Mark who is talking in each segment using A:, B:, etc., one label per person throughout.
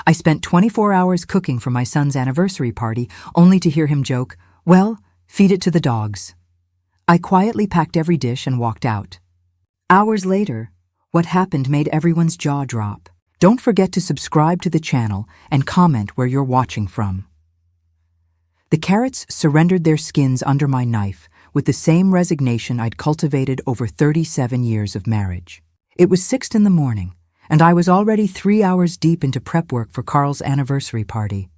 A: I spent 24 hours cooking for my son's anniversary party, only to hear him joke, "Well, feed it to the dogs." I quietly packed every dish and walked out. Hours later, what happened made everyone's jaw drop. Don't forget to subscribe to the channel and comment where you're watching from. The carrots surrendered their skins under my knife with the same resignation I'd cultivated over 37 years of marriage. It was 6 in the morning, and I was already 3 hours deep into prep work for Carl's anniversary party.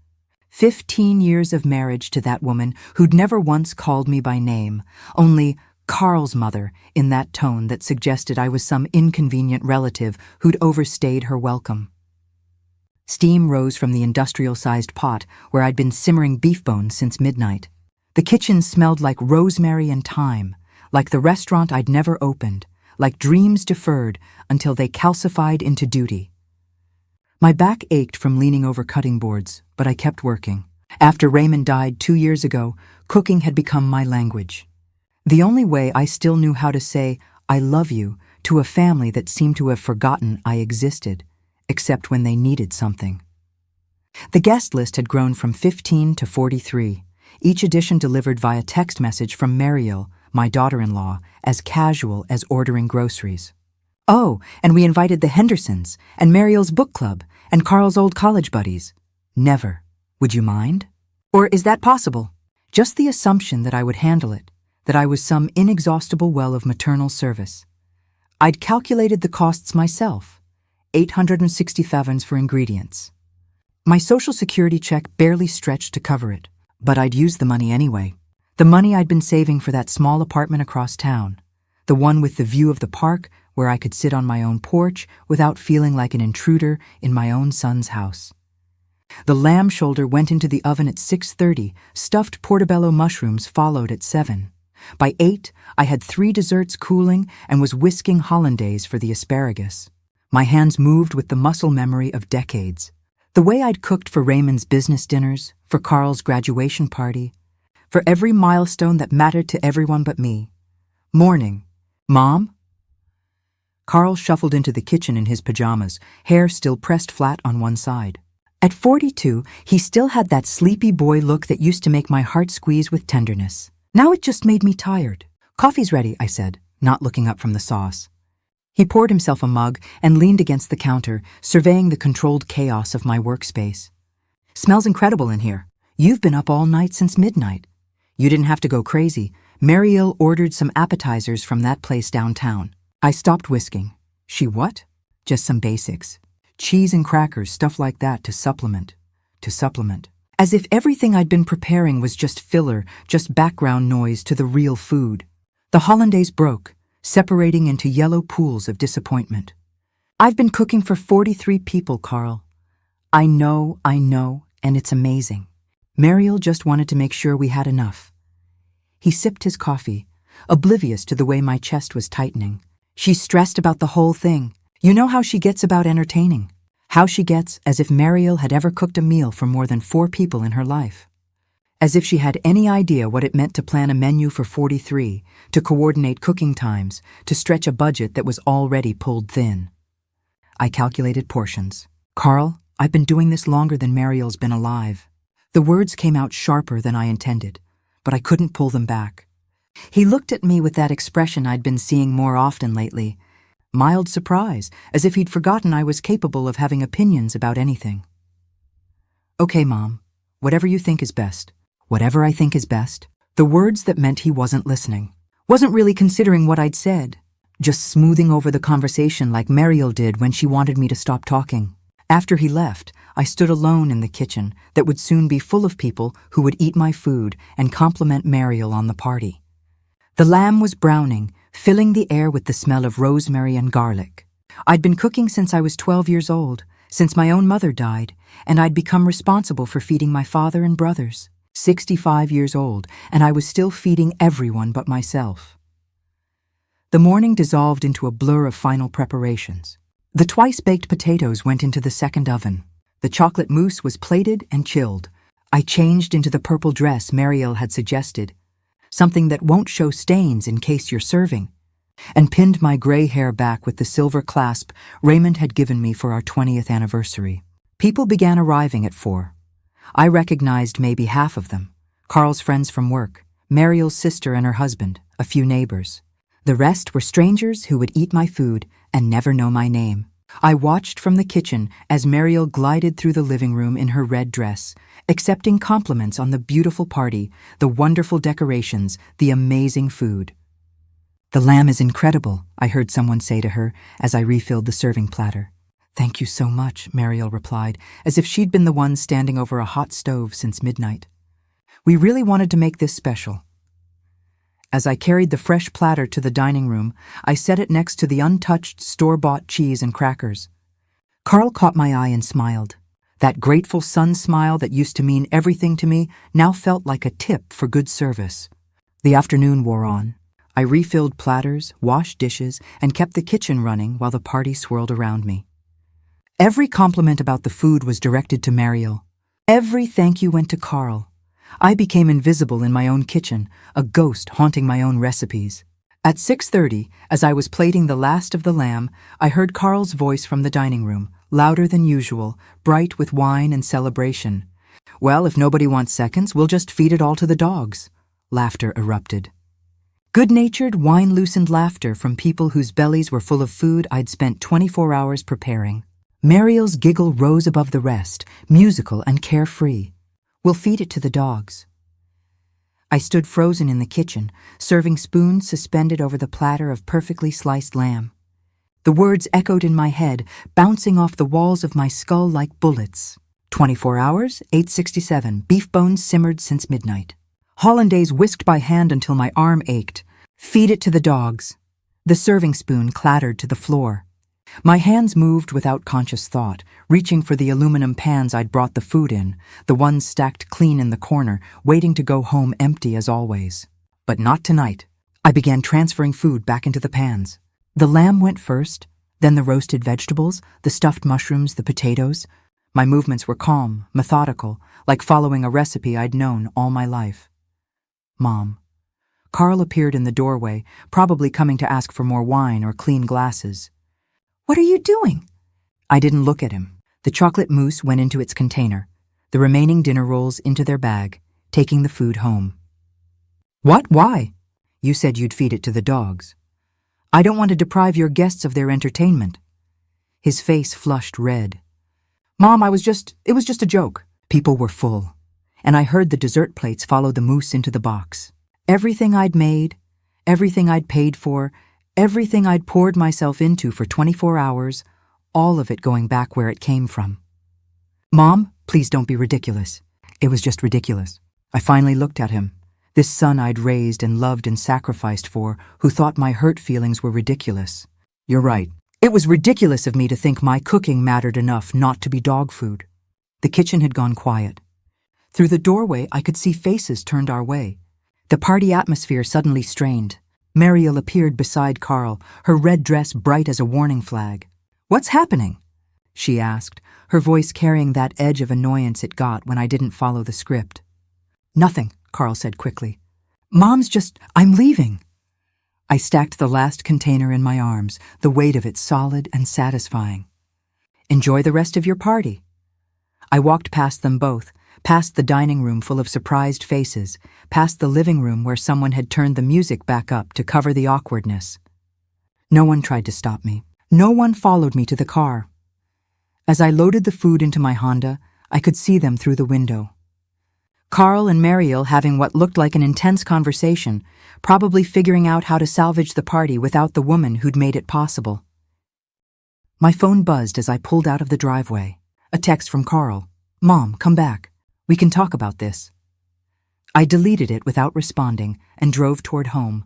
A: 15 years of marriage to that woman who'd never once called me by name, only Carl's mother in that tone that suggested I was some inconvenient relative who'd overstayed her welcome. Steam rose from the industrial-sized pot where I'd been simmering beef bones since midnight. The kitchen smelled like rosemary and thyme, like the restaurant I'd never opened, like dreams deferred until they calcified into duty. My back ached from leaning over cutting boards, but I kept working. After Raymond died 2 years ago, cooking had become my language. The only way I still knew how to say, "I love you," to a family that seemed to have forgotten I existed, except when they needed something. The guest list had grown from 15 to 43, each edition delivered via text message from Mariel, my daughter-in-law, as casual as ordering groceries. Oh, and we invited the Hendersons, and Mariel's book club, and Carl's old college buddies. Never. Would you mind? Or is that possible? Just the assumption that I would handle it, that I was some inexhaustible well of maternal service. I'd calculated the costs myself, 860 for ingredients. My Social Security check barely stretched to cover it, but I'd used the money anyway. The money I'd been saving for that small apartment across town, the one with the view of the park where I could sit on my own porch without feeling like an intruder in my own son's house. The lamb shoulder went into the oven at 6:30, stuffed portobello mushrooms followed at 7. By 8, I had 3 desserts cooling and was whisking hollandaise for the asparagus. My hands moved with the muscle memory of decades. The way I'd cooked for Raymond's business dinners, for Carl's graduation party, for every milestone that mattered to everyone but me. Morning. Mom? Carl shuffled into the kitchen in his pajamas, hair still pressed flat on one side. At 42, he still had that sleepy boy look that used to make my heart squeeze with tenderness. Now it just made me tired. "Coffee's ready," I said, not looking up from the sauce. He poured himself a mug and leaned against the counter, surveying the controlled chaos of my workspace. "Smells incredible in here. You've been up all night since midnight." "You didn't have to go crazy. Mariel ordered some appetizers from that place downtown." I stopped whisking. "She what?" "Just some basics. Cheese and crackers, stuff like that to supplement. As if everything I'd been preparing was just filler, just background noise to the real food. The hollandaise broke, separating into yellow pools of disappointment. "I've been cooking for 43 people, Carl. I know, and it's amazing. Mariel just wanted to make sure we had enough." He sipped his coffee, oblivious to the way my chest was tightening. "She's stressed about the whole thing. You know how she gets about entertaining. How she gets as if Mariel had ever cooked a meal for more than 4 people in her life. As if she had any idea what it meant to plan a menu for 43, to coordinate cooking times, to stretch a budget that was already pulled thin." I calculated portions. "Carl, I've been doing this longer than Mariel's been alive." The words came out sharper than I intended, but I couldn't pull them back. He looked at me with that expression I'd been seeing more often lately. Mild surprise, as if he'd forgotten I was capable of having opinions about anything. "Okay, Mom. Whatever you think is best." Whatever I think is best. The words that meant he wasn't listening. Wasn't really considering what I'd said. Just smoothing over the conversation like Mariel did when she wanted me to stop talking. After he left, I stood alone in the kitchen that would soon be full of people who would eat my food and compliment Mariel on the party. The lamb was browning, filling the air with the smell of rosemary and garlic. I'd been cooking since I was 12 years old, since my own mother died, and I'd become responsible for feeding my father and brothers. 65 years old, and I was still feeding everyone but myself. The morning dissolved into a blur of final preparations. The twice-baked potatoes went into the second oven. The chocolate mousse was plated and chilled. I changed into the purple dress Mariel had suggested, something that won't show stains in case you're serving, and pinned my gray hair back with the silver clasp Raymond had given me for our 20th anniversary. People began arriving at 4. I recognized maybe half of them. Carl's friends from work, Mariel's sister and her husband, a few neighbors. The rest were strangers who would eat my food and never know my name. I watched from the kitchen as Mariel glided through the living room in her red dress, accepting compliments on the beautiful party, the wonderful decorations, the amazing food. "The lamb is incredible," I heard someone say to her as I refilled the serving platter. "Thank you so much," Mariel replied, as if she'd been the one standing over a hot stove since midnight. "We really wanted to make this special." As I carried the fresh platter to the dining room, I set it next to the untouched store-bought cheese and crackers. Carl caught my eye and smiled. That grateful sun smile that used to mean everything to me now felt like a tip for good service. The afternoon wore on. I refilled platters, washed dishes, and kept the kitchen running while the party swirled around me. Every compliment about the food was directed to Mariel. Every thank you went to Carl. I became invisible in my own kitchen, a ghost haunting my own recipes. At 6:30, as I was plating the last of the lamb, I heard Carl's voice from the dining room, louder than usual, bright with wine and celebration. "Well, if nobody wants seconds, we'll just feed it all to the dogs." Laughter erupted. Good-natured, wine-loosened laughter from people whose bellies were full of food I'd spent 24 hours preparing. Mariel's giggle rose above the rest, musical and carefree. "We'll feed it to the dogs." I stood frozen in the kitchen, serving spoons suspended over the platter of perfectly sliced lamb. The words echoed in my head, bouncing off the walls of my skull like bullets. 24 hours, 8:67, beef bones simmered since midnight. Hollandaise whisked by hand until my arm ached. "Feed it to the dogs." The serving spoon clattered to the floor. My hands moved without conscious thought, reaching for the aluminum pans I'd brought the food in, the ones stacked clean in the corner, waiting to go home empty as always. But not tonight. I began transferring food back into the pans. The lamb went first, then the roasted vegetables, the stuffed mushrooms, the potatoes. My movements were calm, methodical, like following a recipe I'd known all my life. "Mom." Carl appeared in the doorway, probably coming to ask for more wine or clean glasses. "What are you doing?" I didn't look at him. The chocolate mousse went into its container, the remaining dinner rolls into their bag, taking the food home. "What? Why?" "You said you'd feed it to the dogs." "I don't want to deprive your guests of their entertainment." His face flushed red. "Mom, it was just a joke." People were full, and I heard the dessert plates follow the mousse into the box. Everything I'd made, everything I'd paid for, everything I'd poured myself into for 24 hours, all of it going back where it came from. "Mom, please don't be ridiculous." It was just ridiculous. I finally looked at him, this son I'd raised and loved and sacrificed for, who thought my hurt feelings were ridiculous. "You're right. It was ridiculous of me to think my cooking mattered enough not to be dog food." The kitchen had gone quiet. Through the doorway, I could see faces turned our way. The party atmosphere suddenly strained. Mariel appeared beside Carl, her red dress bright as a warning flag. "What's happening?" she asked, her voice carrying that edge of annoyance it got when I didn't follow the script. "Nothing," Carl said quickly. I'm leaving." I stacked the last container in my arms, the weight of it solid and satisfying. "Enjoy the rest of your party." I walked past them both, past the dining room full of surprised faces, past the living room where someone had turned the music back up to cover the awkwardness. No one tried to stop me. No one followed me to the car. As I loaded the food into my Honda, I could see them through the window. Carl and Mariel having what looked like an intense conversation, probably figuring out how to salvage the party without the woman who'd made it possible. My phone buzzed as I pulled out of the driveway. A text from Carl. "Mom, come back. We can talk about this." I deleted it without responding and drove toward home,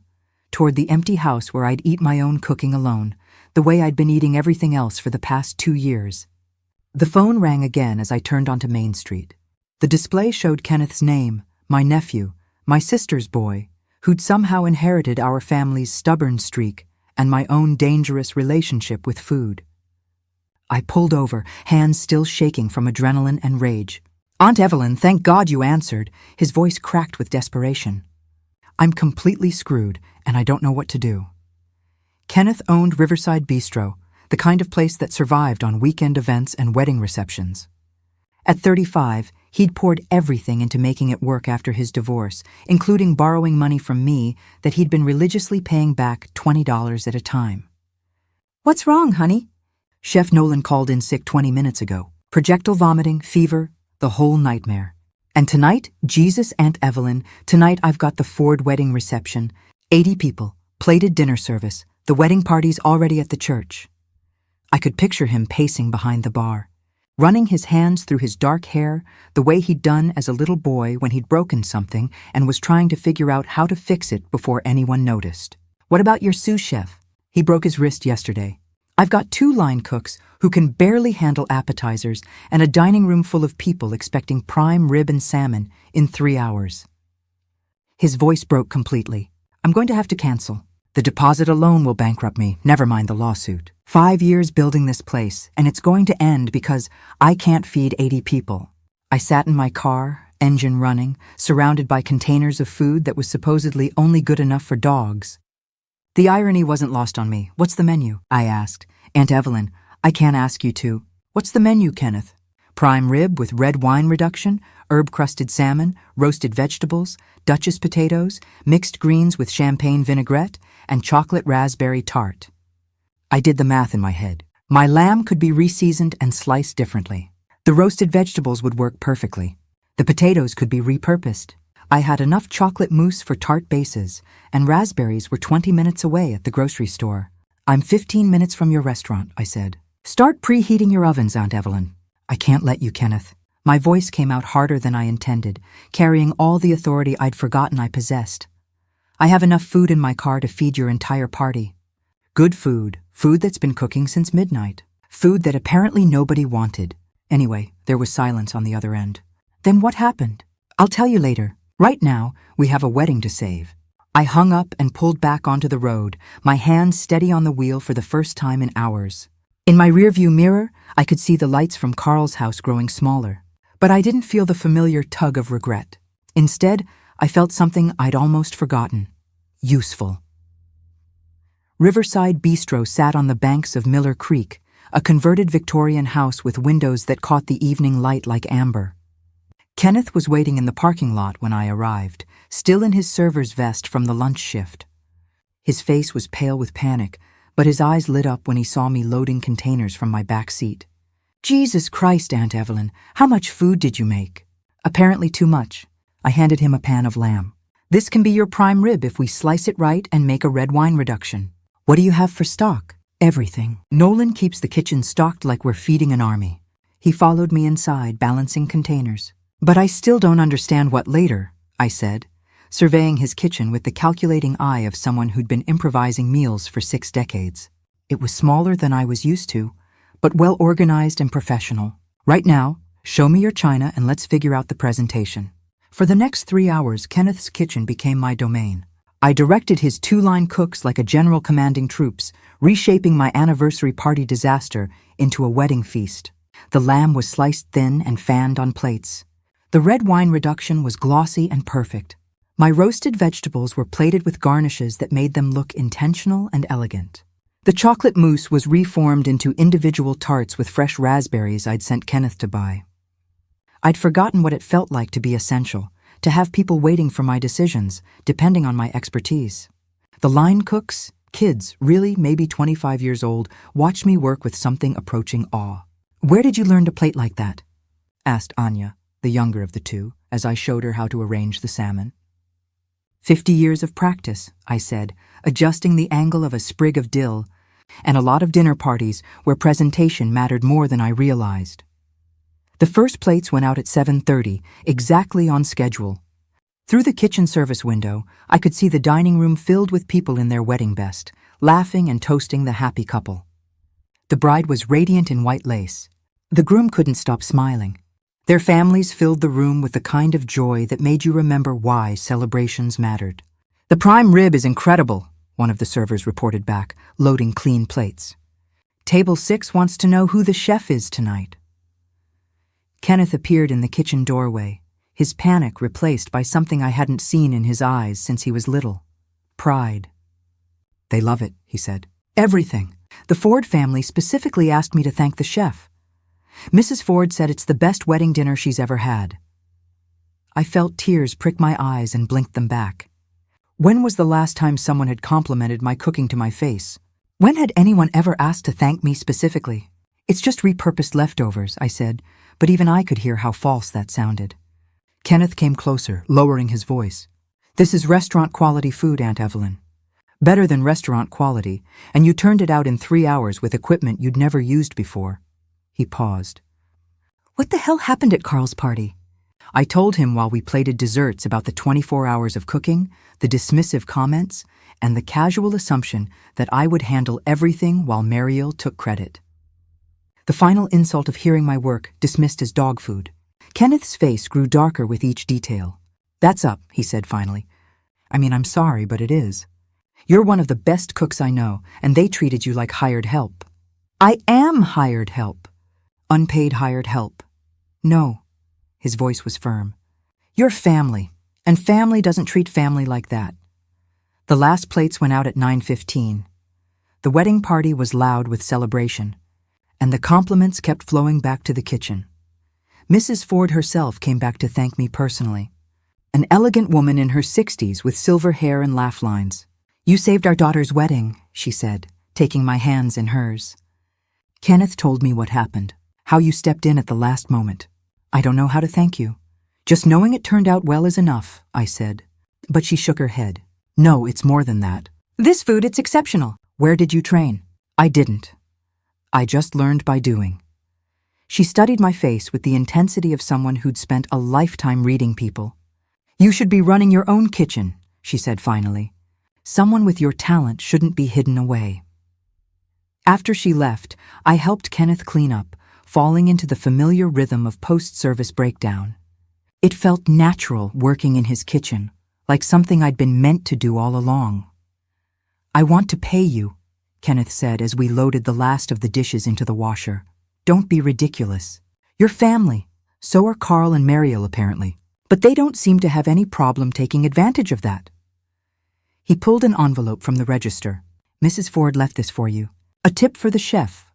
A: toward the empty house where I'd eat my own cooking alone, the way I'd been eating everything else for the past 2 years. The phone rang again as I turned onto Main Street. The display showed Kenneth's name, my nephew, my sister's boy, who'd somehow inherited our family's stubborn streak and my own dangerous relationship with food. I pulled over, hands still shaking from adrenaline and rage. "Aunt Evelyn, thank God you answered," his voice cracked with desperation. "I'm completely screwed, and I don't know what to do." Kenneth owned Riverside Bistro, the kind of place that survived on weekend events and wedding receptions. At 35, he'd poured everything into making it work after his divorce, including borrowing money from me that he'd been religiously paying back $20 at a time. "What's wrong, honey?" Chef Nolan called in sick 20 minutes ago. Projectile vomiting, fever, the whole nightmare. And tonight, Jesus, Aunt Evelyn, tonight I've got the Ford wedding reception. 80 people, plated dinner service, the wedding party's already at the church. I could picture him pacing behind the bar, running his hands through his dark hair the way he'd done as a little boy when he'd broken something and was trying to figure out how to fix it before anyone noticed. "What about your sous chef? He broke his wrist yesterday. I've got 2 line cooks who can barely handle appetizers and a dining room full of people expecting prime rib and salmon in 3 hours." His voice broke completely. "I'm going to have to cancel. The deposit alone will bankrupt me, never mind the lawsuit. 5 years building this place, and it's going to end because I can't feed 80 people." I sat in my car, engine running, surrounded by containers of food that was supposedly only good enough for dogs. The irony wasn't lost on me. "What's the menu?" I asked. "Aunt Evelyn, I can't ask you to." "What's the menu, Kenneth?" "Prime rib with red wine reduction, herb-crusted salmon, roasted vegetables, Duchess potatoes, mixed greens with champagne vinaigrette, and chocolate raspberry tart." I did the math in my head. My lamb could be reseasoned and sliced differently. The roasted vegetables would work perfectly. The potatoes could be repurposed. I had enough chocolate mousse for tart bases, and raspberries were 20 minutes away at the grocery store. "I'm 15 minutes from your restaurant," I said. "Start preheating your ovens, Aunt Evelyn." "I can't let you, Kenneth." My voice came out harder than I intended, carrying all the authority I'd forgotten I possessed. "I have enough food in my car to feed your entire party. Good food, food that's been cooking since midnight, food that apparently nobody wanted." Anyway, there was silence on the other end. "Then what happened?" "I'll tell you later. Right now, we have a wedding to save." I hung up and pulled back onto the road, my hands steady on the wheel for the first time in hours. In my rearview mirror, I could see the lights from Carl's house growing smaller. But I didn't feel the familiar tug of regret. Instead, I felt something I'd almost forgotten. Useful. Riverside Bistro sat on the banks of Miller Creek, a converted Victorian house with windows that caught the evening light like amber. Kenneth was waiting in the parking lot when I arrived, still in his server's vest from the lunch shift. His face was pale with panic, but his eyes lit up when he saw me loading containers from my back seat. "Jesus Christ, Aunt Evelyn, how much food did you make?" "Apparently too much." I handed him a pan of lamb. "This can be your prime rib if we slice it right and make a red wine reduction." "What do you have for stock?" "Everything. Nolan keeps the kitchen stocked like we're feeding an army." He followed me inside, balancing containers. "But I still don't understand what later," I said, surveying his kitchen with the calculating eye of someone who'd been improvising meals for 6 decades. It was smaller than I was used to, but well-organized and professional. "Right now, show me your china and let's figure out the presentation." For the next 3 hours, Kenneth's kitchen became my domain. I directed his 2-line cooks like a general commanding troops, reshaping my anniversary party disaster into a wedding feast. The lamb was sliced thin and fanned on plates. The red wine reduction was glossy and perfect. My roasted vegetables were plated with garnishes that made them look intentional and elegant. The chocolate mousse was reformed into individual tarts with fresh raspberries I'd sent Kenneth to buy. I'd forgotten what it felt like to be essential, to have people waiting for my decisions, depending on my expertise. The line cooks, kids, really maybe 25 years old, watched me work with something approaching awe. "Where did you learn to plate like that?" asked Anya, the younger of the two, as I showed her how to arrange the salmon. 50 years of practice, I said, adjusting the angle of a sprig of dill, and a lot of dinner parties where presentation mattered more than I realized. The first plates went out at 7:30, exactly on schedule. Through the kitchen service window, I could see the dining room filled with people in their wedding best, laughing and toasting the happy couple. The bride was radiant in white lace. The groom couldn't stop smiling. Their families filled the room with the kind of joy that made you remember why celebrations mattered. "The prime rib is incredible," one of the servers reported back, loading clean plates. "Table 6 wants to know who the chef is tonight." Kenneth appeared in the kitchen doorway, his panic replaced by something I hadn't seen in his eyes since he was little. Pride. "They love it," he said. "Everything. The Ford family specifically asked me to thank the chef." Mrs. Ford said it's the best wedding dinner she's ever had. I felt tears prick my eyes and blinked them back. When was the last time someone had complimented my cooking to my face? When had anyone ever asked to thank me specifically? It's just repurposed leftovers, I said, but even I could hear how false that sounded. Kenneth came closer, lowering his voice. This is restaurant-quality food, Aunt Evelyn. Better than restaurant quality, and you turned it out in 3 hours with equipment you'd never used before. He paused. What the hell happened at Carl's party? I told him while we plated desserts about the 24 hours of cooking, the dismissive comments, and the casual assumption that I would handle everything while Mariel took credit. The final insult of hearing my work dismissed as dog food. Kenneth's face grew darker with each detail. That's up, he said finally. I'm sorry, but it is. You're one of the best cooks I know, and they treated you like hired help. I am hired help. Unpaid hired help. No. His voice was firm. You're family, and family doesn't treat family like that. The last plates went out at 9:15. The wedding party was loud with celebration, and the compliments kept flowing back to the kitchen. Mrs. Ford herself came back to thank me personally. An elegant woman in her 60s with silver hair and laugh lines. You saved our daughter's wedding, she said, taking my hands in hers. Kenneth told me what happened, how you stepped in at the last moment. I don't know how to thank you. Just knowing it turned out well is enough, I said. But she shook her head. No, it's more than that. This food, it's exceptional. Where did you train? I didn't. I just learned by doing. She studied my face with the intensity of someone who'd spent a lifetime reading people. You should be running your own kitchen, she said finally. Someone with your talent shouldn't be hidden away. After she left, I helped Kenneth clean up, falling into the familiar rhythm of post-service breakdown. It felt natural working in his kitchen, like something I'd been meant to do all along. I want to pay you, Kenneth said as we loaded the last of the dishes into the washer. Don't be ridiculous. You're family. So are Carl and Mariel, apparently. But they don't seem to have any problem taking advantage of that. He pulled an envelope from the register. Mrs. Ford left this for you. A tip for the chef.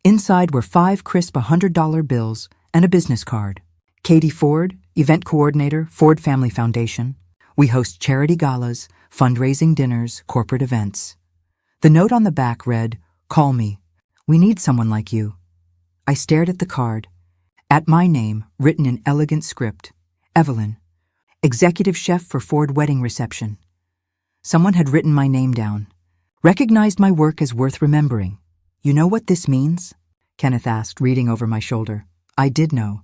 A: Inside were 5 crisp $100 bills and a business card. Katie Ford, event coordinator, Ford Family Foundation. We host charity galas, fundraising dinners, corporate events. The note on the back read, Call me. We need someone like you. I stared at the card. At my name, written in elegant script, Evelyn, executive chef for Ford wedding reception. Someone had written my name down, recognized my work as worth remembering. You know what this means? Kenneth asked, reading over my shoulder. I did know.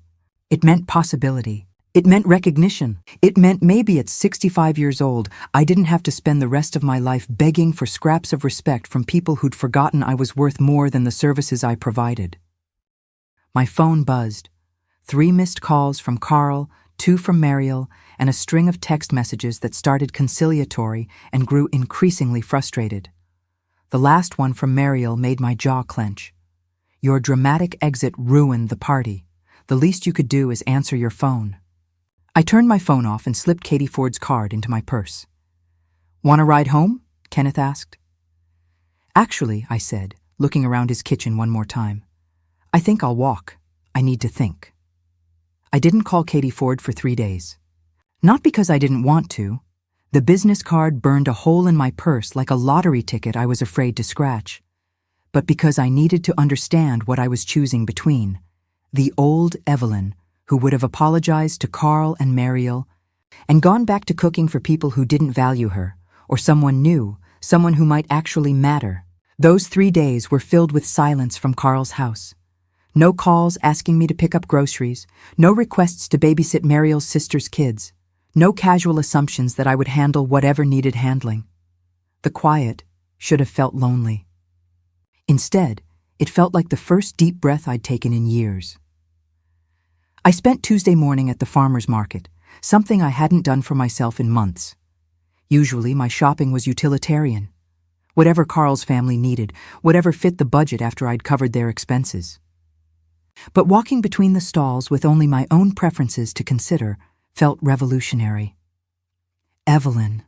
A: It meant possibility. It meant recognition. It meant maybe at 65 years old, I didn't have to spend the rest of my life begging for scraps of respect from people who'd forgotten I was worth more than the services I provided. My phone buzzed. 3 missed calls from Carl, 2 from Mariel, and a string of text messages that started conciliatory and grew increasingly frustrated. The last one from Mariel made my jaw clench. Your dramatic exit ruined the party. The least you could do is answer your phone. I turned my phone off and slipped Katie Ford's card into my purse. Want a ride home? Kenneth asked. Actually, I said, looking around his kitchen one more time. I think I'll walk. I need to think. I didn't call Katie Ford for 3 days. Not because I didn't want to. The business card burned a hole in my purse like a lottery ticket I was afraid to scratch. But because I needed to understand what I was choosing between. The old Evelyn, who would have apologized to Carl and Mariel, and gone back to cooking for people who didn't value her, or someone new, someone who might actually matter. Those 3 days were filled with silence from Carl's house. No calls asking me to pick up groceries, no requests to babysit Mariel's sister's kids, no casual assumptions that I would handle whatever needed handling. The quiet should have felt lonely. Instead, it felt like the first deep breath I'd taken in years. I spent Tuesday morning at the farmer's market, something I hadn't done for myself in months. Usually, my shopping was utilitarian. Whatever Carl's family needed, whatever fit the budget after I'd covered their expenses. But walking between the stalls with only my own preferences to consider felt revolutionary. Evelyn.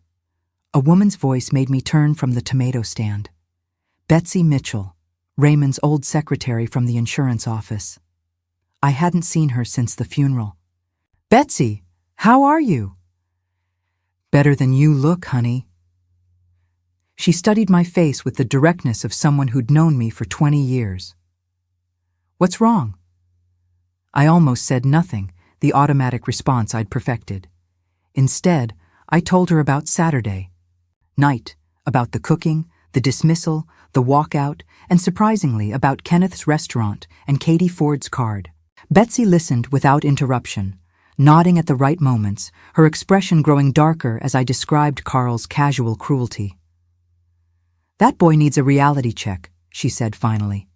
A: A woman's voice made me turn from the tomato stand. Betsy Mitchell, Raymond's old secretary from the insurance office. I hadn't seen her since the funeral. "Betsy, how are you?" "Better than you look, honey." She studied my face with the directness of someone who'd known me for 20 years. "What's wrong?" I almost said nothing, the automatic response I'd perfected. Instead, I told her about Saturday night, about the cooking, the dismissal, the walkout, and surprisingly about Kenneth's restaurant and Katie Ford's card. Betsy listened without interruption, nodding at the right moments, her expression growing darker as I described Carl's casual cruelty. "That boy needs a reality check," she said finally.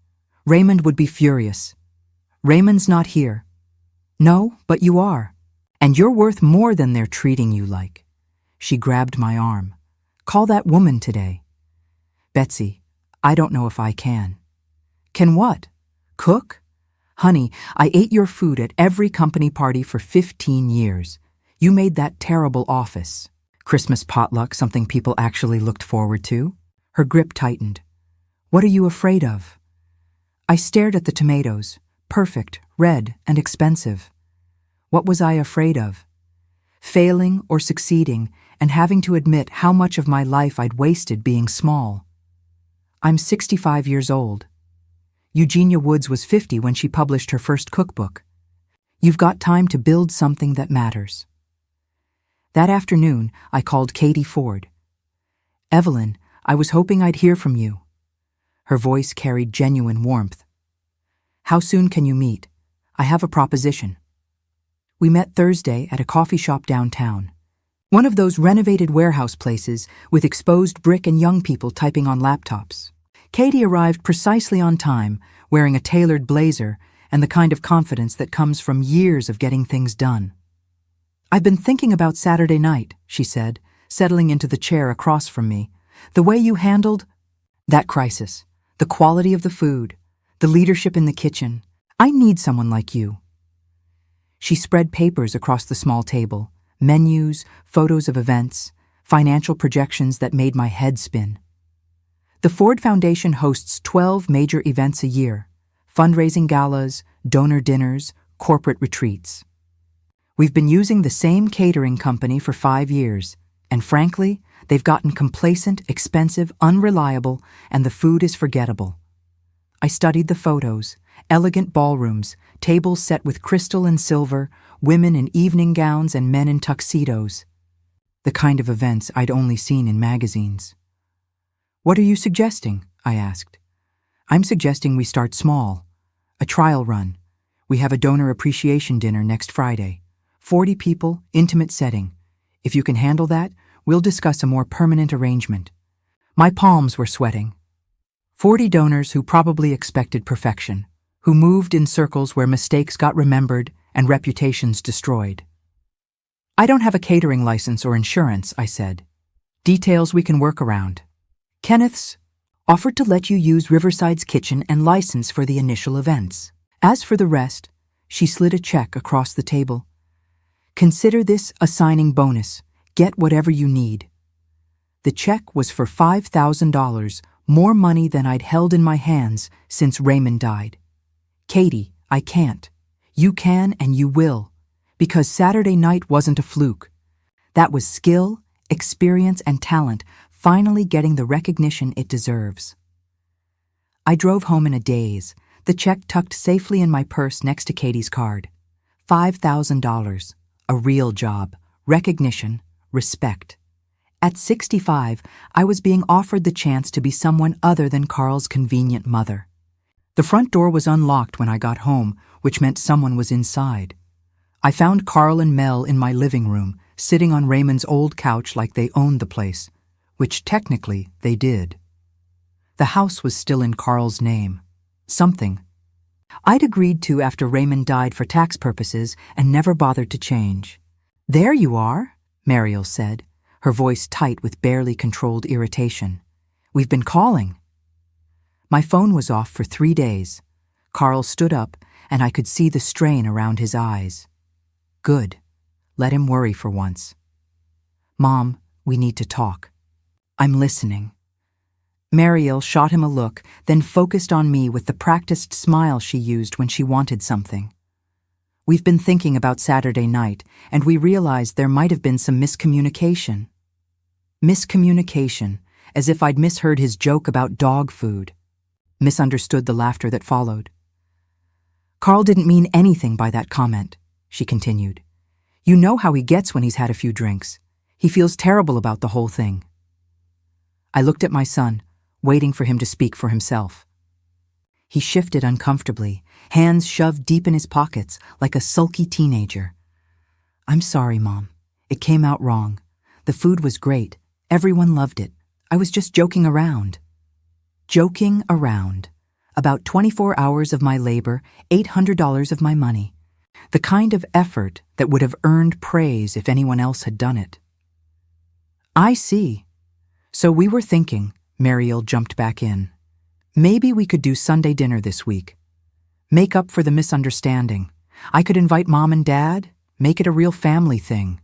A: "Raymond would be furious. Raymond's not here." "No, but you are. And you're worth more than they're treating you like." She grabbed my arm. "Call that woman today." "Betsy, I don't know if I can." "Can what? Cook? Honey, I ate your food at every company party for 15 years. You made that terrible office. Christmas potluck something people actually looked forward to?" Her grip tightened. "What are you afraid of?" I stared at the tomatoes, perfect, red, and expensive. What was I afraid of? Failing or succeeding and having to admit how much of my life I'd wasted being small. I'm 65 years old. Eugenia Woods was 50 when she published her first cookbook. You've got time to build something that matters. That afternoon, I called Katie Ford. "Evelyn, I was hoping I'd hear from you." Her voice carried genuine warmth. "How soon can you meet? I have a proposition." We met Thursday at a coffee shop downtown. One of those renovated warehouse places with exposed brick and young people typing on laptops. Katie arrived precisely on time, wearing a tailored blazer and the kind of confidence that comes from years of getting things done. "I've been thinking about Saturday night," she said, settling into the chair across from me. "The way you handled that crisis, the quality of the food, the leadership in the kitchen. I need someone like you." She spread papers across the small table, menus, photos of events, financial projections that made my head spin. The Ford Foundation hosts 12 major events a year: fundraising galas, donor dinners, corporate retreats. We've been using the same catering company for 5 years, and frankly, they've gotten complacent, expensive, unreliable, and the food is forgettable. I studied the photos: elegant ballrooms, tables set with crystal and silver, women in evening gowns and men in tuxedos. The kind of events I'd only seen in magazines. "What are you suggesting?" I asked. "I'm suggesting we start small. A trial run. We have a donor appreciation dinner next Friday. 40 people, intimate setting. If you can handle that, we'll discuss a more permanent arrangement." My palms were sweating. 40 donors who probably expected perfection, who moved in circles where mistakes got remembered and reputations destroyed. "I don't have a catering license or insurance," I said. "Details we can work around." Kenneth's offered to let you use Riverside's kitchen and license for the initial events. As for the rest, she slid a check across the table. "Consider this a signing bonus. Get whatever you need." The check was for $5,000, more money than I'd held in my hands since Raymond died. "Katie, I can't. You can and you will. Because Saturday night wasn't a fluke. That was skill, experience, and talent finally getting the recognition it deserves." I drove home in a daze, the check tucked safely in my purse next to Katie's card. $5,000. A real job, recognition, respect. At 65, I was being offered the chance to be someone other than Carl's convenient mother. The front door was unlocked when I got home, which meant someone was inside. I found Carl and Mel in my living room, sitting on Raymond's old couch like they owned the place, which technically they did. The house was still in Carl's name. Something I'd agreed to after Raymond died for tax purposes and never bothered to change. "There you are," Mariel said, her voice tight with barely controlled irritation. "We've been calling." My phone was off for 3 days. Carl stood up, and I could see the strain around his eyes. Good. Let him worry for once. "Mom, we need to talk." "I'm listening." Mariel shot him a look, then focused on me with the practiced smile she used when she wanted something. We've been thinking about Saturday night, and we realized there might have been some miscommunication. Miscommunication, as if I'd misheard his joke about dog food. Misunderstood the laughter that followed. Carl didn't mean anything by that comment, she continued. You know how he gets when he's had a few drinks. He feels terrible about the whole thing. I looked at my son, waiting for him to speak for himself. He shifted uncomfortably, hands shoved deep in his pockets like a sulky teenager. I'm sorry, Mom. It came out wrong. The food was great. Everyone loved it. I was just joking around. Joking around. About 24 hours of my labor, $800 of my money. The kind of effort that would have earned praise if anyone else had done it. I see. So we were thinking, Mariel jumped back in. Maybe we could do Sunday dinner this week. Make up for the misunderstanding. I could invite Mom and Dad, make it a real family thing.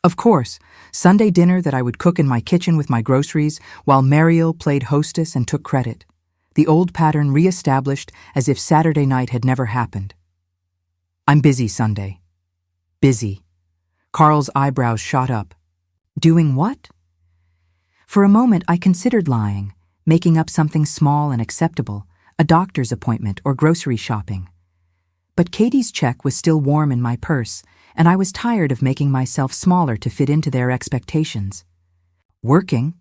A: Of course, Sunday dinner that I would cook in my kitchen with my groceries while Mariel played hostess and took credit. The old pattern re-established as if Saturday night had never happened. I'm busy Sunday. Busy. Carl's eyebrows shot up. Doing what? For a moment I considered lying, making up something small and acceptable, a doctor's appointment or grocery shopping. But Katie's check was still warm in my purse, and I was tired of making myself smaller to fit into their expectations. Working?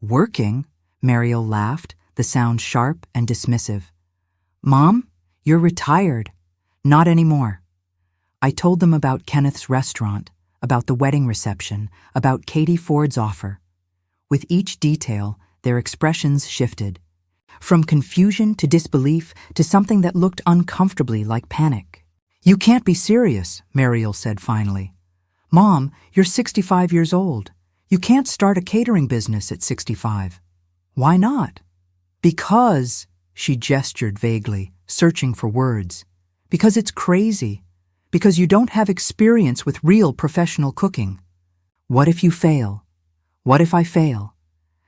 A: Working? Mariel laughed, the sound sharp and dismissive. Mom, you're retired. Not anymore. I told them about Kenneth's restaurant, about the wedding reception, about Katie Ford's offer. With each detail, their expressions shifted. From confusion to disbelief to something that looked uncomfortably like panic. You can't be serious, Mariel said finally. Mom, you're 65 years old. You can't start a catering business at 65. Why not? Because, she gestured vaguely, searching for words. Because it's crazy. Because you don't have experience with real professional cooking. What if you fail? What if I fail?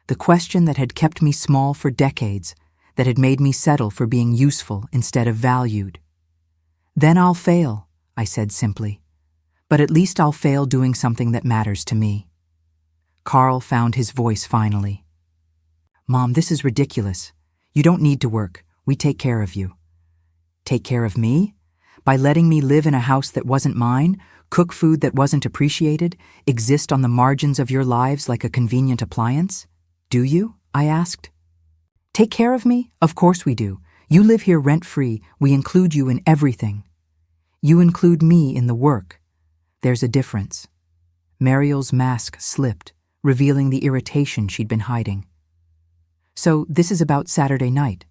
A: The question that had kept me small for decades, that had made me settle for being useful instead of valued. Then I'll fail, I said simply. But at least I'll fail doing something that matters to me. Carl found his voice finally. Mom, this is ridiculous. You don't need to work. We take care of you. Take care of me? By letting me live in a house that wasn't mine, cook food that wasn't appreciated, exist on the margins of your lives like a convenient appliance? Do you? I asked. Take care of me? Of course we do. You live here rent-free. We include you in everything. You include me in the work. There's a difference. Mariel's mask slipped, revealing the irritation she'd been hiding. So this is about Saturday night.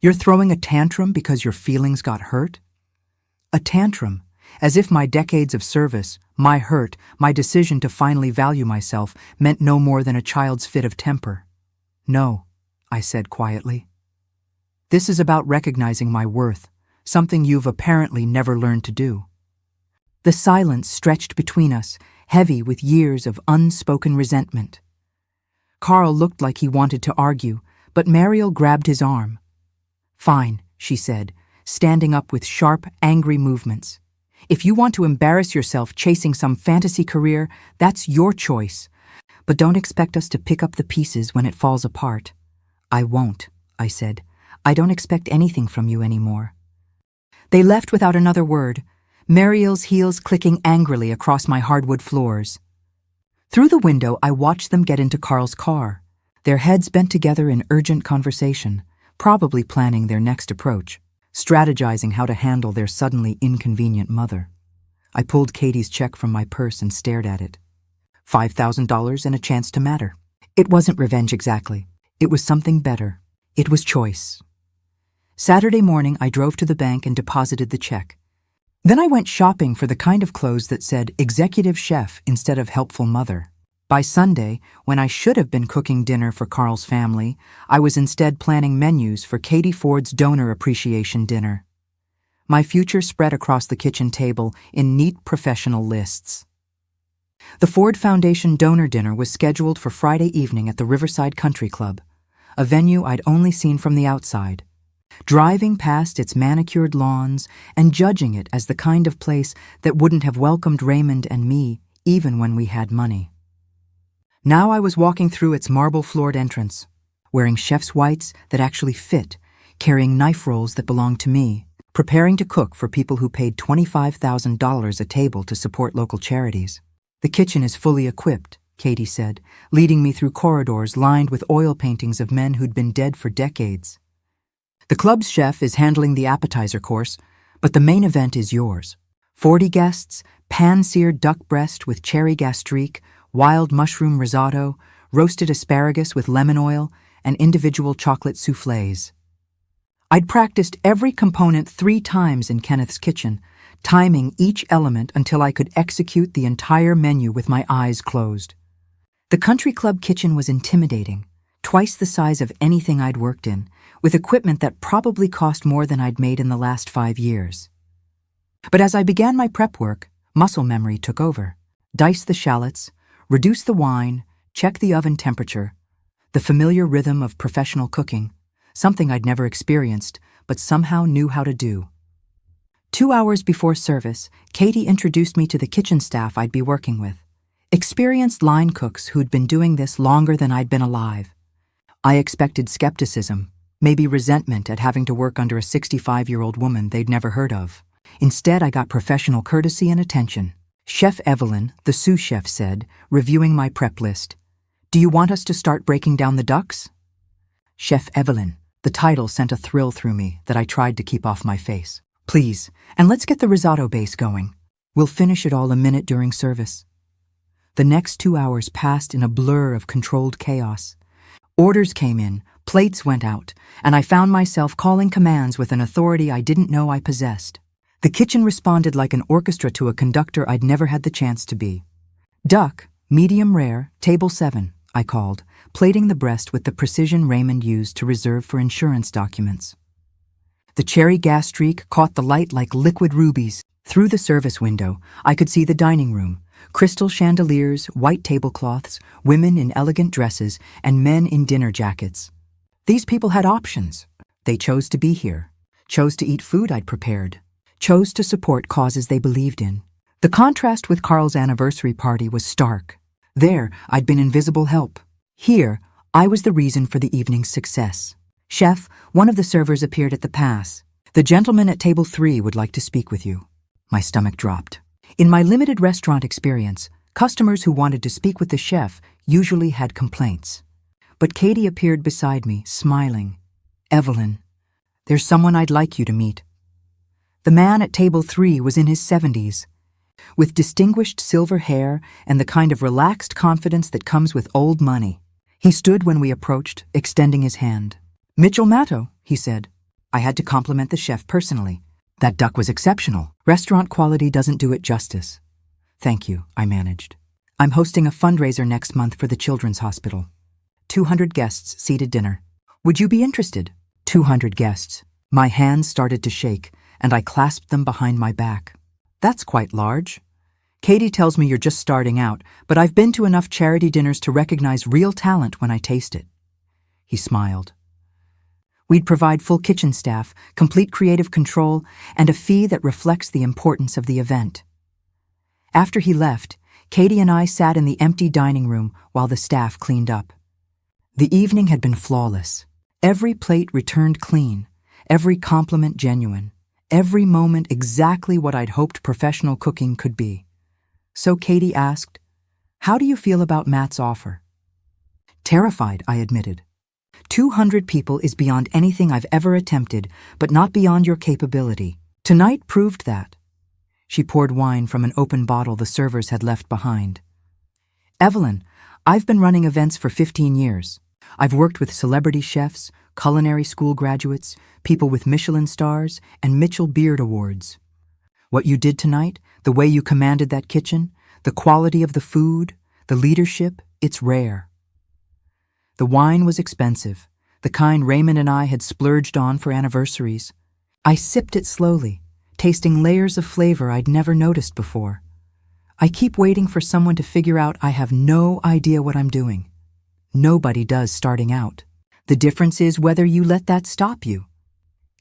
A: You're throwing a tantrum because your feelings got hurt? A tantrum, as if my decades of service, my hurt, my decision to finally value myself meant no more than a child's fit of temper. No, I said quietly. This is about recognizing my worth, something you've apparently never learned to do. The silence stretched between us, heavy with years of unspoken resentment. Carl looked like he wanted to argue, but Mariel grabbed his arm. Fine, she said, standing up with sharp, angry movements. If you want to embarrass yourself chasing some fantasy career, that's your choice. But don't expect us to pick up the pieces when it falls apart. I won't, I said. I don't expect anything from you anymore. They left without another word, Mariel's heels clicking angrily across my hardwood floors. Through the window, I watched them get into Carl's car, their heads bent together in urgent conversation, probably planning their next approach, strategizing how to handle their suddenly inconvenient mother. I pulled Katie's check from my purse and stared at it. $5,000 and a chance to matter. It wasn't revenge exactly. It was something better. It was choice. Saturday morning, I drove to the bank and deposited the check. Then I went shopping for the kind of clothes that said executive chef instead of helpful mother. By Sunday, when I should have been cooking dinner for Carl's family, I was instead planning menus for Katie Ford's donor appreciation dinner. My future spread across the kitchen table in neat professional lists. The Ford Foundation donor dinner was scheduled for Friday evening at the Riverside Country Club, a venue I'd only seen from the outside. driving past its manicured lawns and judging it as the kind of place that wouldn't have welcomed Raymond and me even when we had money. Now I was walking through its marble-floored entrance, wearing chef's whites that actually fit, carrying knife rolls that belonged to me, preparing to cook for people who paid $25,000 a table to support local charities. "The kitchen is fully equipped," Katie said, leading me through corridors lined with oil paintings of men who'd been dead for decades. "The club's chef is handling the appetizer course, but the main event is yours. 40 guests, pan-seared duck breast with cherry gastrique, wild mushroom risotto, roasted asparagus with lemon oil, and individual chocolate soufflés." I'd practiced every component 3 times in Kenneth's kitchen, timing each element until I could execute the entire menu with my eyes closed. The country club kitchen was intimidating, twice the size of anything I'd worked in, with equipment that probably cost more than I'd made in the last 5 years. But as I began my prep work, muscle memory took over. Dice the shallots, reduce the wine, check the oven temperature, the familiar rhythm of professional cooking, something I'd never experienced, but somehow knew how to do. 2 hours before service, Katie introduced me to the kitchen staff I'd be working with, experienced line cooks who'd been doing this longer than I'd been alive. I expected skepticism, maybe resentment at having to work under a 65-year-old woman they'd never heard of. Instead, I got professional courtesy and attention. Chef Evelyn, the sous chef, said, reviewing my prep list, "Do you want us to start breaking down the ducks?" Chef Evelyn. The title sent a thrill through me that I tried to keep off my face. "Please, and let's get the risotto base going. We'll finish it all a minute during service." The next 2 hours passed in a blur of controlled chaos. Orders came in, plates went out, and I found myself calling commands with an authority I didn't know I possessed. The kitchen responded like an orchestra to a conductor I'd never had the chance to be. "Duck, medium rare, table 7, I called, plating the breast with the precision Raymond used to reserve for insurance documents. The cherry gastrique caught the light like liquid rubies. Through the service window, I could see the dining room, crystal chandeliers, white tablecloths, women in elegant dresses, and men in dinner jackets. These people had options. They chose to be here, chose to eat food I'd prepared, chose to support causes they believed in. The contrast with Carl's anniversary party was stark. There, I'd been invisible help. Here, I was the reason for the evening's success. "Chef, one of the servers appeared at the pass. The gentleman at table 3 would like to speak with you." My stomach dropped. In my limited restaurant experience, customers who wanted to speak with the chef usually had complaints. But Katie appeared beside me, smiling. "Evelyn, there's someone I'd like you to meet." The man at table 3 was in his 70s, with distinguished silver hair and the kind of relaxed confidence that comes with old money. He stood when we approached, extending his hand. "Mitchell Matto," he said. I had to compliment the chef personally. "That duck was exceptional. Restaurant quality doesn't do it justice." "Thank you," I managed. "I'm hosting a fundraiser next month for the Children's Hospital. 200 guests, seated dinner. Would you be interested?" 200 guests. My hands started to shake, and I clasped them behind my back. "That's quite large. Katie tells me you're just starting out, but I've been to enough charity dinners to recognize real talent when I taste it." He smiled. "We'd provide full kitchen staff, complete creative control, and a fee that reflects the importance of the event." After he left, Katie and I sat in the empty dining room while the staff cleaned up. The evening had been flawless. Every plate returned clean, every compliment genuine, every moment exactly what I'd hoped professional cooking could be. So Katie asked, "How do you feel about Matt's offer?" "Terrified," I admitted. 200 people is beyond anything I've ever attempted, but not beyond your capability. Tonight proved that." She poured wine from an open bottle the servers had left behind. "Evelyn, I've been running events for 15 years. I've worked with celebrity chefs, culinary school graduates, people with Michelin stars, and Mitchell Beard Awards. What you did tonight, the way you commanded that kitchen, the quality of the food, the leadership, it's rare." The wine was expensive, the kind Raymond and I had splurged on for anniversaries. I sipped it slowly, tasting layers of flavor I'd never noticed before. I keep waiting for someone to figure out I have no idea what I'm doing. Nobody does starting out. The difference is whether you let that stop you.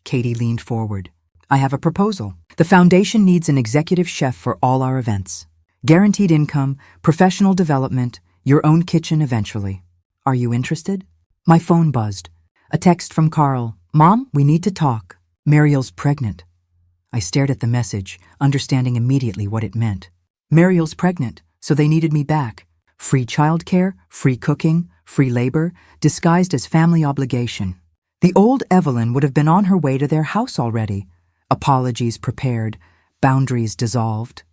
A: Katie leaned forward. I have a proposal. The foundation needs an executive chef for all our events. Guaranteed income, professional development, your own kitchen eventually. Are you interested? My phone buzzed. A text from Carl. Mom, we need to talk. Mariel's pregnant. I stared at the message, understanding immediately what it meant. Mariel's pregnant, so they needed me back. Free childcare, free cooking, free labor, disguised as family obligation. The old Evelyn would have been on her way to their house already. Apologies prepared, boundaries dissolved.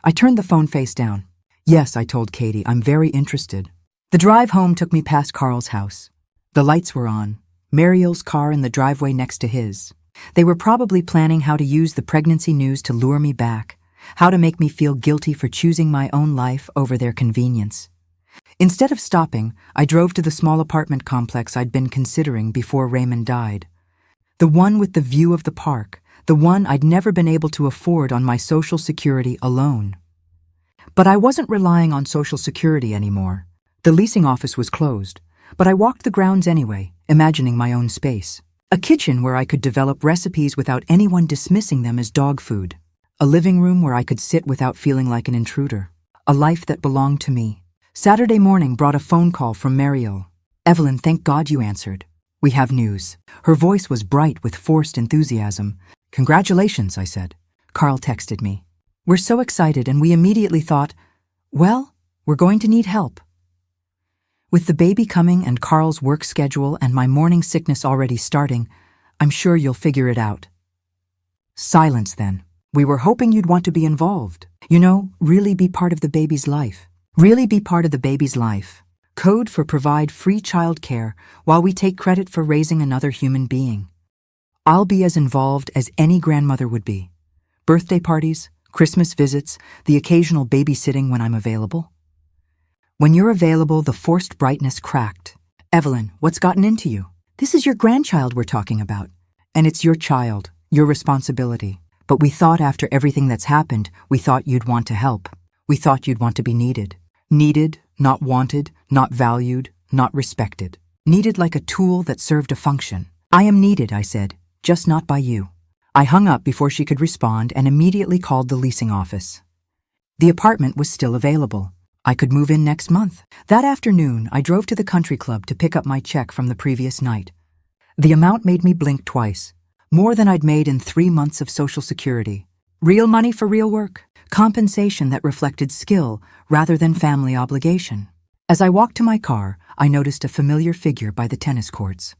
A: I turned the phone face down. Yes, I told Katie, I'm very interested. The drive home took me past Carl's house. The lights were on, Mariel's car in the driveway next to his. They were probably planning how to use the pregnancy news to lure me back, how to make me feel guilty for choosing my own life over their convenience. Instead of stopping, I drove to the small apartment complex I'd been considering before Raymond died. The one with the view of the park, the one I'd never been able to afford on my Social Security alone. But I wasn't relying on Social Security anymore. The leasing office was closed, but I walked the grounds anyway, imagining my own space. A kitchen where I could develop recipes without anyone dismissing them as dog food. A living room where I could sit without feeling like an intruder. A life that belonged to me. Saturday morning brought a phone call from Mariel. Evelyn, thank God you answered. We have news. Her voice was bright with forced enthusiasm. Congratulations, I said. Carl texted me. We're so excited and we immediately thought, well, we're going to need help. With the baby coming and Carl's work schedule and my morning sickness already starting, I'm sure you'll figure it out. Silence then. We were hoping you'd want to be involved. You know, really be part of the baby's life. Really be part of the baby's life. Code for provide free childcare while we take credit for raising another human being. I'll be as involved as any grandmother would be. Birthday parties, Christmas visits, the occasional babysitting when I'm available. When you're available, the forced brightness cracked. Evelyn, what's gotten into you? This is your grandchild we're talking about. And it's your child, your responsibility. But we thought after everything that's happened, we thought you'd want to help. We thought you'd want to be needed. Needed, not wanted, not valued, not respected. Needed like a tool that served a function. I am needed, I said, just not by you. I hung up before she could respond and immediately called the leasing office. The apartment was still available. I could move in next month. That afternoon, I drove to the country club to pick up my check from the previous night. The amount made me blink twice. More than I'd made in 3 months of Social Security. Real money for real work. Compensation that reflected skill rather than family obligation. As I walked to my car, I noticed a familiar figure by the tennis courts.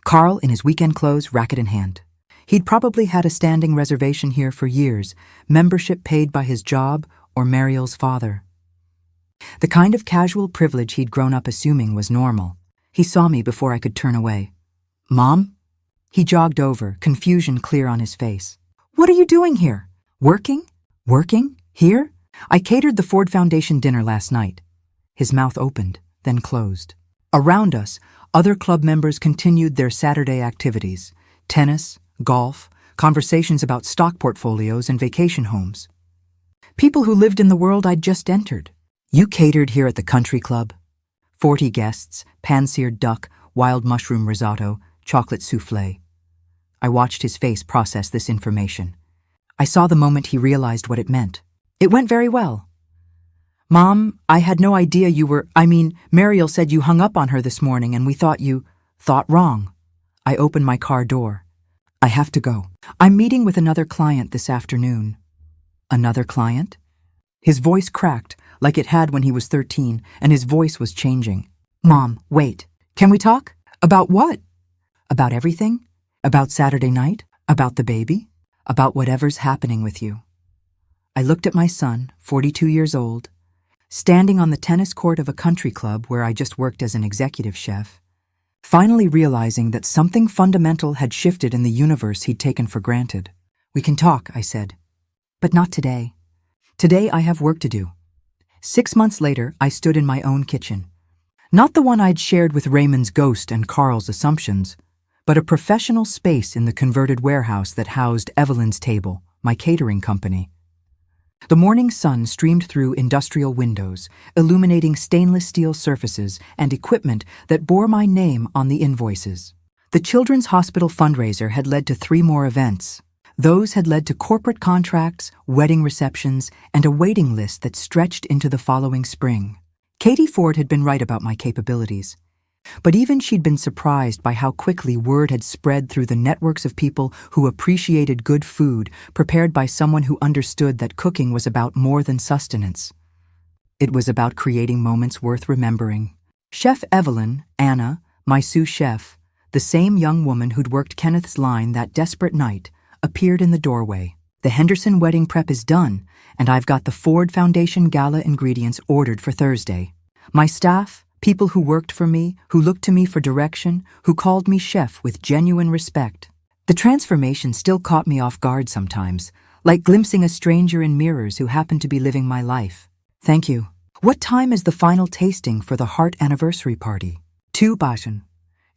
A: Carl in his weekend clothes, racket in hand. He'd probably had a standing reservation here for years, membership paid by his job or Mariel's father. The kind of casual privilege he'd grown up assuming was normal. He saw me before I could turn away. Mom? He jogged over, confusion clear on his face. What are you doing here? Working? Working? Here? I catered the Ford Foundation dinner last night. His mouth opened, then closed. Around us, other club members continued their Saturday activities. Tennis, golf, conversations about stock portfolios and vacation homes. People who lived in the world I'd just entered. You catered here at the country club. 40 guests, pan-seared duck, wild mushroom risotto, chocolate soufflé. I watched his face process this information. I saw the moment he realized what it meant. It went very well. Mom, I had no idea you were, Mariel said you hung up on her this morning and we thought you thought wrong. I opened my car door. I have to go. I'm meeting with another client this afternoon. Another client? His voice cracked, like it had when he was 13, and his voice was changing. Mom, wait. Can we talk? About what? About everything? About Saturday night? About the baby? About whatever's happening with you. I looked at my son, 42 years old, standing on the tennis court of a country club where I just worked as an executive chef, finally realizing that something fundamental had shifted in the universe he'd taken for granted. We can talk, I said. But not today. Today I have work to do. 6 months later, I stood in my own kitchen. Not the one I'd shared with Raymond's ghost and Carl's assumptions, but a professional space in the converted warehouse that housed Evelyn's Table, my catering company. The morning sun streamed through industrial windows, illuminating stainless steel surfaces and equipment that bore my name on the invoices. The Children's Hospital fundraiser had led to 3 more events. Those had led to corporate contracts, wedding receptions, and a waiting list that stretched into the following spring. Katie Ford had been right about my capabilities. But even she'd been surprised by how quickly word had spread through the networks of people who appreciated good food prepared by someone who understood that cooking was about more than sustenance. It was about creating moments worth remembering. Chef Evelyn, Anna, my sous chef, the same young woman who'd worked Kenneth's line that desperate night, appeared in the doorway. The Henderson wedding prep is done, and I've got the Ford Foundation gala ingredients ordered for Thursday. My staff, people who worked for me, who looked to me for direction, who called me chef with genuine respect. The transformation still caught me off guard sometimes, like glimpsing a stranger in mirrors who happened to be living my life. Thank you. What time is the final tasting for the Hart anniversary party? 2 Bajen.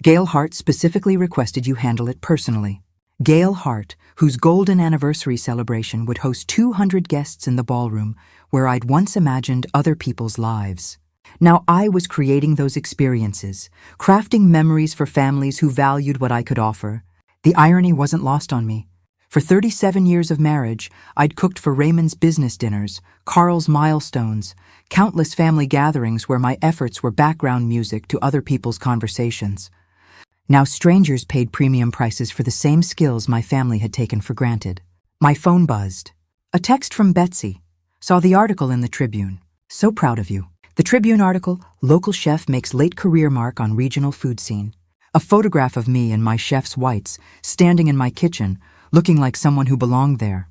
A: Gail Hart specifically requested you handle it personally. Gail Hart, whose golden anniversary celebration would host 200 guests in the ballroom where I'd once imagined other people's lives. Now I was creating those experiences, crafting memories for families who valued what I could offer. The irony wasn't lost on me. For 37 years of marriage, I'd cooked for Raymond's business dinners, Carl's milestones, countless family gatherings where my efforts were background music to other people's conversations. Now strangers paid premium prices for the same skills my family had taken for granted. My phone buzzed. A text from Betsy. Saw the article in the Tribune. So proud of you. The Tribune article, Local Chef Makes Late Career Mark on Regional Food Scene. A photograph of me in my chef's whites, standing in my kitchen, looking like someone who belonged there.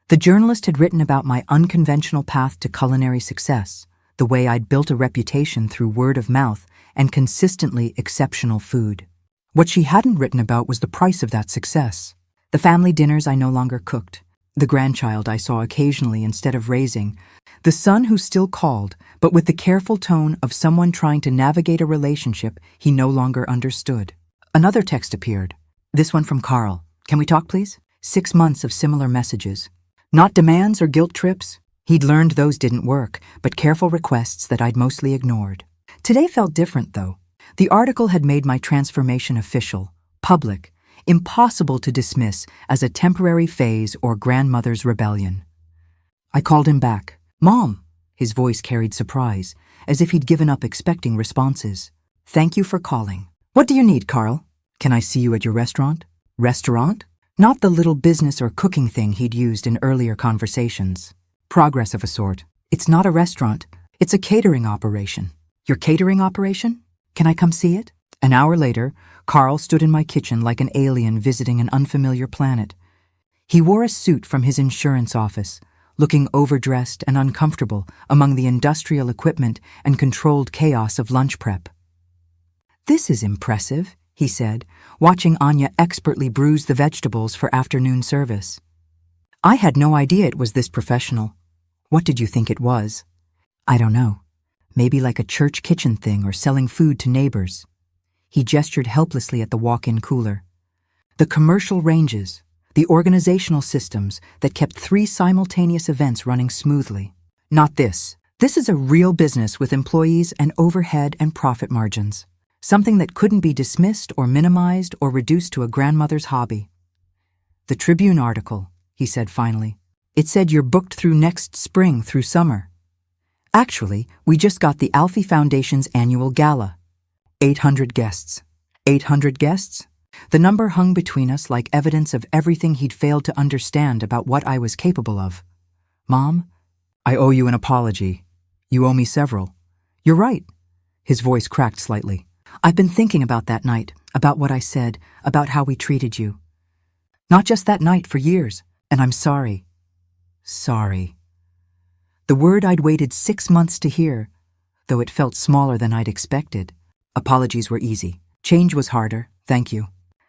A: The journalist had written about my unconventional path to culinary success, the way I'd built a reputation through word of mouth and consistently exceptional food. What she hadn't written about was the price of that success. The family dinners I no longer cooked, the grandchild I saw occasionally instead of raising, the son who still called, but with the careful tone of someone trying to navigate a relationship he no longer understood. Another text appeared, this one from Carl. Can we talk, please? 6 months of similar messages. Not demands or guilt trips. He'd learned those didn't work, but careful requests that I'd mostly ignored. Today felt different, though. The article had made my transformation official, public, impossible to dismiss as a temporary phase or grandmother's rebellion. I called him back. Mom! His voice carried surprise, as if he'd given up expecting responses. Thank you for calling. What do you need, Carl? Can I see you at your restaurant? Restaurant? Not the little business or cooking thing he'd used in earlier conversations. Progress of a sort. It's not a restaurant. It's a catering operation. Your catering operation? Can I come see it? An hour later, Carl stood in my kitchen like an alien visiting an unfamiliar planet. He wore a suit from his insurance office, looking overdressed and uncomfortable among the industrial equipment and controlled chaos of lunch prep. This is impressive, he said, watching Anya expertly bruise the vegetables for afternoon service. I had no idea it was this professional. What did you think it was? I don't know. Maybe like a church kitchen thing or selling food to neighbors. He gestured helplessly at the walk-in cooler. The commercial ranges, the organizational systems that kept 3 simultaneous events running smoothly. Not this. This is a real business with employees and overhead and profit margins. Something that couldn't be dismissed or minimized or reduced to a grandmother's hobby. The Tribune article, he said finally. It said you're booked through next spring through summer. Actually, we just got the Alfie Foundation's annual gala. 800 guests. 800 guests? The number hung between us like evidence of everything he'd failed to understand about what I was capable of. Mom, I owe you an apology. You owe me several. You're right. His voice cracked slightly. I've been thinking about that night, about what I said, about how we treated you. Not just that night, for years, and I'm sorry. Sorry. The word I'd waited 6 months to hear, though it felt smaller than I'd expected. Apologies were easy. Change was harder, thank you.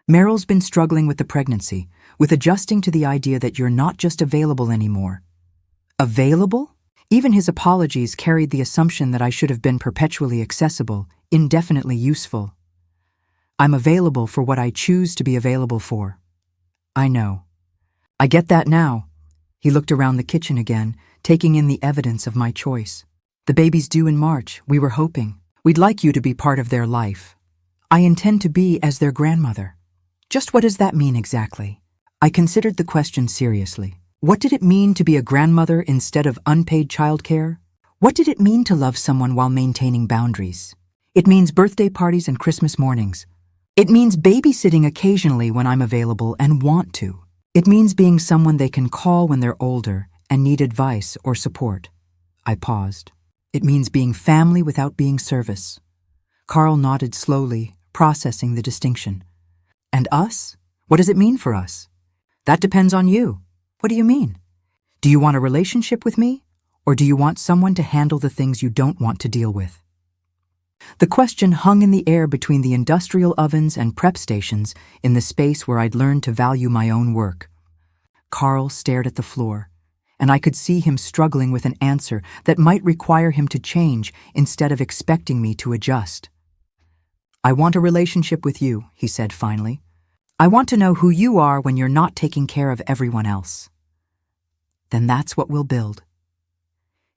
A: Meryl's been struggling with the pregnancy, with adjusting to the idea that you're not just available anymore. Available? Even his apologies carried the assumption that I should have been perpetually accessible, indefinitely useful. I'm available for what I choose to be available for. I know. I get that now. He looked around the kitchen again, taking in the evidence of my choice. The baby's due in March, we were hoping. We'd like you to be part of their life. I intend to be as their grandmother. Just what does that mean exactly? I considered the question seriously. What did it mean to be a grandmother instead of unpaid childcare? What did it mean to love someone while maintaining boundaries? It means birthday parties and Christmas mornings. It means babysitting occasionally when I'm available and want to. It means being someone they can call when they're older and need advice or support. I paused. It means being family without being service. Carl nodded slowly, processing the distinction. And us? What does it mean for us? That depends on you. What do you mean? Do you want a relationship with me? Or do you want someone to handle the things you don't want to deal with? The question hung in the air between the industrial ovens and prep stations in the space where I'd learned to value my own work. Carl stared at the floor, and I could see him struggling with an answer that might require him to change instead of expecting me to adjust. I want a relationship with you, he said finally. I want to know who you are when you're not taking care of everyone else. Then that's what we'll build.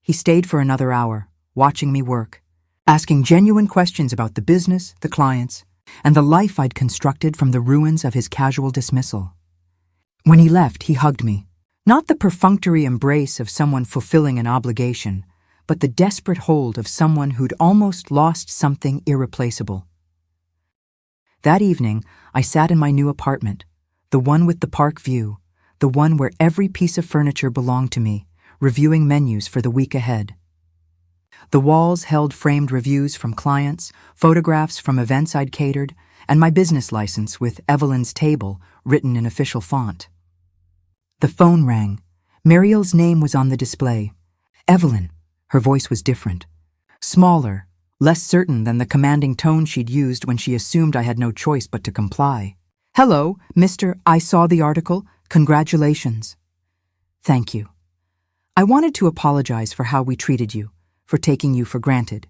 A: He stayed for another hour, watching me work, asking genuine questions about the business, the clients, and the life I'd constructed from the ruins of his casual dismissal. When he left, he hugged me, not the perfunctory embrace of someone fulfilling an obligation, but the desperate hold of someone who'd almost lost something irreplaceable. That evening, I sat in my new apartment, the one with the park view, the one where every piece of furniture belonged to me, reviewing menus for the week ahead. The walls held framed reviews from clients, photographs from events I'd catered, and my business license with Evelyn's Table written in official font. The phone rang. Mariel's name was on the display. Evelyn. Her voice was different. Smaller, less certain than the commanding tone she'd used when she assumed I had no choice but to comply. Hello, Mr. I saw the article. Congratulations. Thank you. I wanted to apologize for how we treated you, for taking you for granted.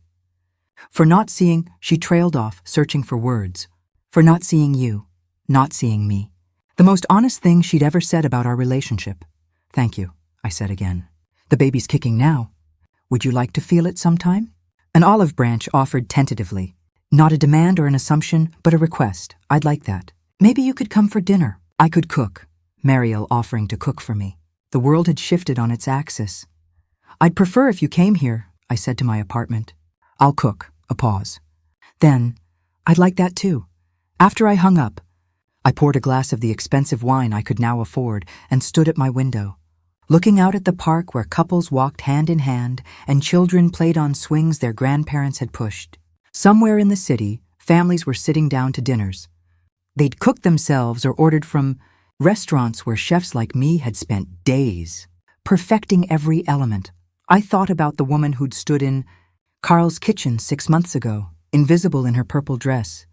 A: For not seeing, she trailed off, searching for words. For not seeing you, not seeing me. The most honest thing she'd ever said about our relationship. Thank you, I said again. The baby's kicking now. Would you like to feel it sometime? An olive branch offered tentatively. Not a demand or an assumption, but a request. I'd like that. Maybe you could come for dinner. I could cook. Mariel offering to cook for me. The world had shifted on its axis. I'd prefer if you came here, I said to my apartment. I'll cook. A pause. Then, I'd like that too. After I hung up, I poured a glass of the expensive wine I could now afford and stood at my window, looking out at the park where couples walked hand in hand and children played on swings their grandparents had pushed. Somewhere in the city, families were sitting down to dinners. They'd cooked themselves or ordered from restaurants where chefs like me had spent days, perfecting every element. I thought about the woman who'd stood in Carl's kitchen 6 months ago, invisible in her purple dress,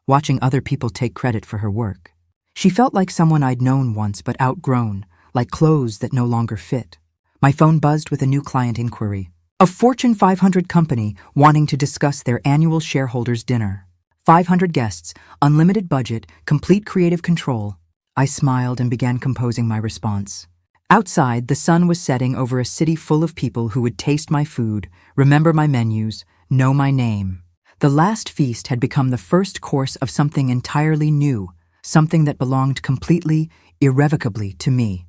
A: watching other people take credit for her work. She felt like someone I'd known once but outgrown, like clothes that no longer fit. My phone buzzed with a new client inquiry. A Fortune 500 company wanting to discuss their annual shareholders' dinner. 500 guests, unlimited budget, complete creative control. I smiled and began composing my response. Outside, the sun was setting over a city full of people who would taste my food, remember my menus, know my name. The last feast had become the first course of something entirely new, something that belonged completely, irrevocably to me.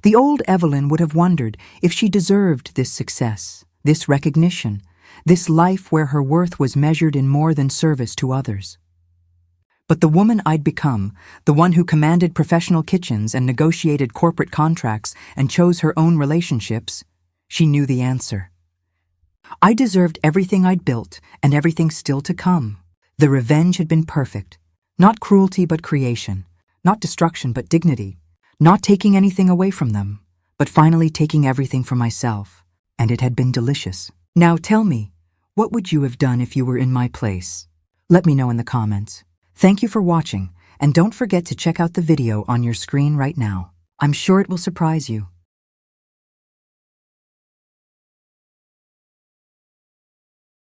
A: The old Evelyn would have wondered if she deserved this success, this recognition, this life where her worth was measured in more than service to others. But the woman I'd become, the one who commanded professional kitchens and negotiated corporate contracts and chose her own relationships, she knew the answer. I deserved everything I'd built and everything still to come. The revenge had been perfect. Not cruelty but creation. Not destruction but dignity. Not taking anything away from them, but finally taking everything for myself. And it had been delicious. Now tell me, what would you have done if you were in my place? Let me know in the comments. Thank you for watching, and don't forget to check out the video on your screen right now. I'm sure it will surprise you.